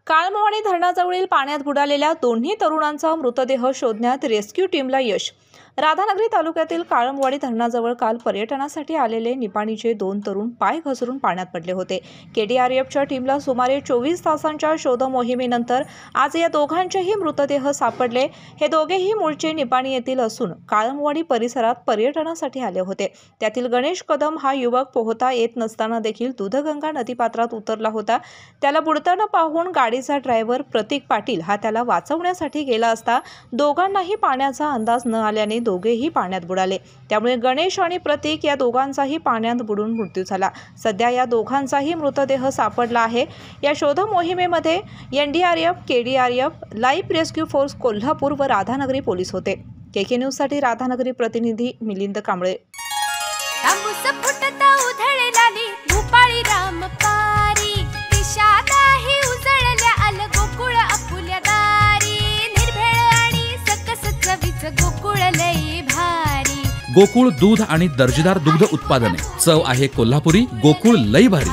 काळमवाडी धरणाजवळील पाण्यात बुडालेल्या दोन्ही तरुणांचा मृतदेह शोधण्यात रेस्क्यू टीमला यश। राधानगरी तालुक्यातील काळमवाडी धरणाजवळ काल पर्यटनासाठी आलेले निपाणीचे 2 तरुण पाय घसरून पाण्यात पडले होते। केडीआरएफच्या टीमला सुमारे 24 तासांच्या शोध मोहिमेनंतर आज या दोघांचेही मृतदेह सापडले। हे दोघेही मूळचे निपाणी येथील असून काळमवाडी परिसरात पर्यटनासाठी आले होते। त्यातील गणेश कदम हा युवक पोहता येत नसताना देखील दूधगंगा नदीपात्रात उतरला होता। त्याला बुडताना पाहून गाडीचा ड्रायव्हर प्रतीक पाटील हा त्याला वाचवण्यासाठी गेला असता दोघांनाही पाण्याचा अंदाज न आल्याने दोघेही पाण्यात बुडाले। त्यामुळे गणेश आणि प्रतीक या दोघांचाही पाण्यात बुडून मृत्यू झाला। सध्या या दोघांचाही मृतदेह सापडला आहे। या शोध मोहिमेमध्ये NDRF, KDRF, life rescue force Kolhapur व राधानगरी पोलीस होते। केके न्यूज साठी राधानगरी प्रतिनिधी मिलिंद कांबळे। गोकुळ दूध आणि दर्जेदार दुग्ध उत्पादने। चव आहे कोल्हापुरी। गोकुळ लई भारी।